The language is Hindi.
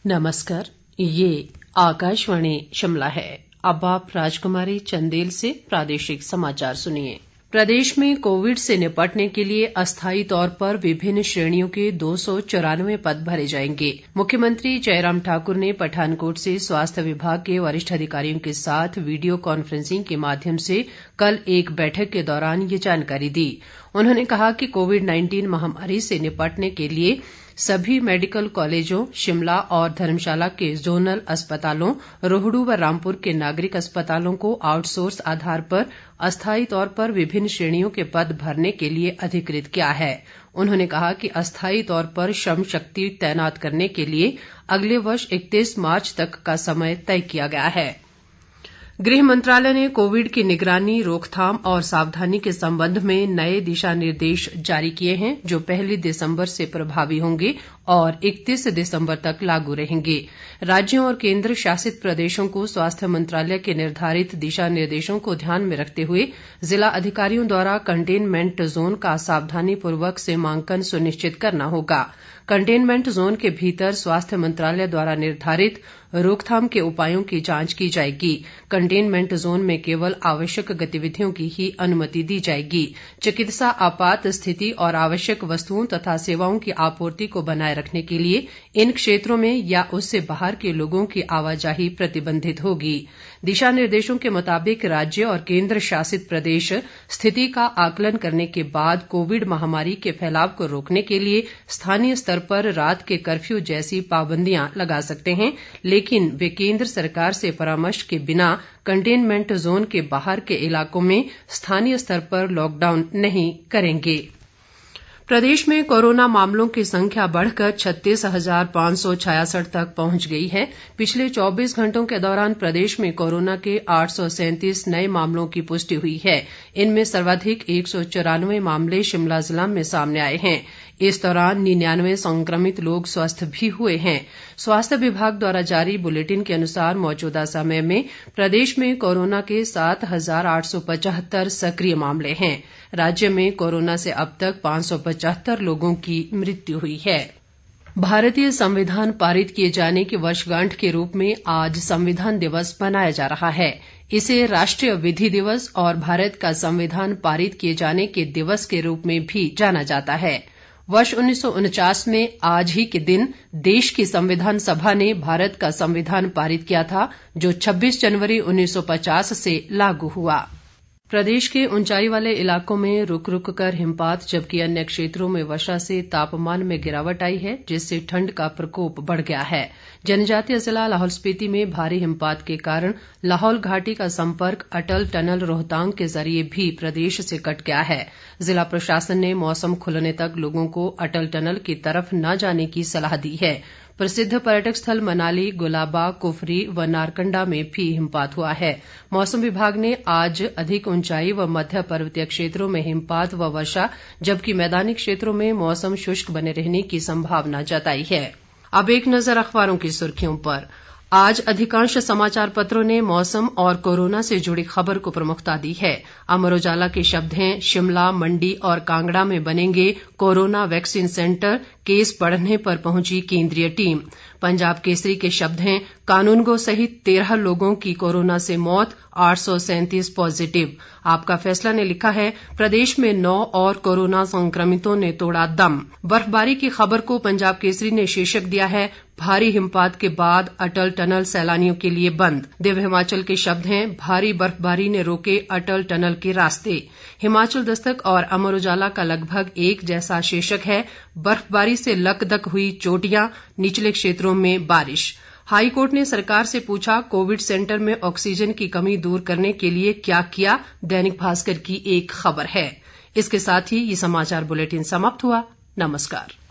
नमस्कार, ये आकाशवाणी शिमला है। अब आप राजकुमारी चंदेल से प्रादेशिक समाचार सुनिए। प्रदेश में कोविड से निपटने के लिए अस्थायी तौर पर विभिन्न श्रेणियों के 294 पद भरे जाएंगे। मुख्यमंत्री जयराम ठाकुर ने पठानकोट से स्वास्थ्य विभाग के वरिष्ठ अधिकारियों के साथ वीडियो कॉन्फ्रेंसिंग के माध्यम से कल एक बैठक के दौरान ये जानकारी दी। उन्होंने कहा कि कोविड-19 महामारी से निपटने के लिए सभी मेडिकल कॉलेजों, शिमला और धर्मशाला के जोनल अस्पतालों, रोहडू व रामपुर के नागरिक अस्पतालों को आउटसोर्स आधार पर अस्थायी तौर पर विभिन्न श्रेणियों के पद भरने के लिए अधिकृत किया है। उन्होंने कहा कि अस्थायी तौर पर श्रम शक्ति तैनात करने के लिए अगले वर्ष 31 मार्च तक का समय तय किया गया है। गृह मंत्रालय ने कोविड की निगरानी, रोकथाम और सावधानी के संबंध में नए दिशा निर्देश जारी किए हैं जो 1 दिसंबर से प्रभावी होंगे और 31 दिसंबर तक लागू रहेंगे। राज्यों और केंद्र शासित प्रदेशों को स्वास्थ्य मंत्रालय के निर्धारित दिशा निर्देशों को ध्यान में रखते हुए जिला अधिकारियों द्वारा कंटेनमेंट जोन का सावधानीपूर्वक सीमांकन सुनिश्चित करना होगा। कंटेनमेंट जोन के भीतर स्वास्थ्य मंत्रालय द्वारा निर्धारित रोकथाम के उपायों की जांच की जाएगी। कंटेनमेंट जोन में केवल आवश्यक गतिविधियों की ही अनुमति दी जाएगी। चिकित्सा आपात स्थिति और आवश्यक वस्तुओं तथा सेवाओं की आपूर्ति को बनाए रखने के लिए इन क्षेत्रों में या उससे बाहर के लोगों की आवाजाही प्रतिबंधित होगी। दिशा निर्देशों के मुताबिक राज्य और केंद्र शासित प्रदेश स्थिति का आकलन करने के बाद कोविड महामारी के फैलाव को रोकने के लिए स्थानीय स्तर पर रात के कर्फ्यू जैसी पाबंदियां लगा सकते हैं, लेकिन वे केंद्र सरकार से परामर्श के बिना कंटेनमेंट जोन के बाहर के इलाकों में स्थानीय स्तर पर लॉकडाउन नहीं करेंगे। प्रदेश में कोरोना मामलों की संख्या बढ़कर 36,566 तक पहुंच गई है। पिछले 24 घंटों के दौरान प्रदेश में कोरोना के 837 नए मामलों की पुष्टि हुई है। इनमें सर्वाधिक 194 मामले शिमला जिला में सामने आए हैं। इस दौरान 99 संक्रमित लोग स्वस्थ भी हुए हैं। स्वास्थ्य विभाग द्वारा जारी बुलेटिन के अनुसार मौजूदा समय में प्रदेश में कोरोना के 7,875 सक्रिय मामले हैं। राज्य में कोरोना से अब तक 575 लोगों की मृत्यु हुई है। भारतीय संविधान पारित किए जाने की वर्षगांठ के रूप में आज संविधान दिवस मनाया जा रहा है। इसे राष्ट्रीय विधि दिवस और भारत का संविधान पारित किए जाने के दिवस के रूप में भी जाना जाता है। वर्ष 1949 में आज ही के दिन देश की संविधान सभा ने भारत का संविधान पारित किया था, जो 26 जनवरी 1950 से लागू हुआ। प्रदेश के ऊंचाई वाले इलाकों में रुक रुक कर हिमपात, जबकि अन्य क्षेत्रों में वर्षा से तापमान में गिरावट आई है, जिससे ठंड का प्रकोप बढ़ गया है। जनजातीय जिला लाहौल स्पीति में भारी हिमपात के कारण लाहौल घाटी का संपर्क अटल टनल रोहतांग के जरिए भी प्रदेश से कट गया है। जिला प्रशासन ने मौसम खुलने तक लोगों को अटल टनल की तरफ न जाने की सलाह दी है। प्रसिद्ध पर्यटक स्थल मनाली, गुलाबा, कुफरी व नारकंडा में भी हिमपात हुआ है। मौसम विभाग ने आज अधिक ऊंचाई व मध्य पर्वतीय क्षेत्रों में हिमपात व वर्षा, जबकि मैदानी क्षेत्रों में मौसम शुष्क बने रहने की संभावना जताई है। अब एक नजर अखबारों की सुर्खियों पर। आज अधिकांश समाचार पत्रों ने मौसम और कोरोना से जुड़ी खबर को प्रमुखता दी है। अमर उजाला के शब्द हैं, शिमला, मंडी और कांगड़ा में बनेंगे कोरोना वैक्सीन सेंटर, केस बढ़ने पर पहुंची केंद्रीय टीम। पंजाब केसरी के शब्द हैं, कानूनगो सहित 13 लोगों की कोरोना से मौत, 837 पॉजिटिव। आपका फैसला ने लिखा है, प्रदेश में 9 और कोरोना संक्रमितों ने तोड़ा दम। बर्फबारी की खबर को पंजाब केसरी ने शीर्षक दिया है, भारी हिमपात के बाद अटल टनल सैलानियों के लिए बंद। दिव्य हिमाचल के शब्द हैं, भारी बर्फबारी ने रोके अटल टनल के रास्ते। हिमाचल दस्तक और अमर उजाला का लगभग एक जैसा शीर्षक है, बर्फबारी से लकदक हुई चोटियां, निचले क्षेत्रों में बारिश। हाईकोर्ट ने सरकार से पूछा, कोविड सेंटर में ऑक्सीजन की कमी दूर करने के लिए क्या किया। दैनिक भास्कर की एक खबर है। इसके साथ ही ये समाचार बुलेटिन समाप्त हुआ। नमस्कार।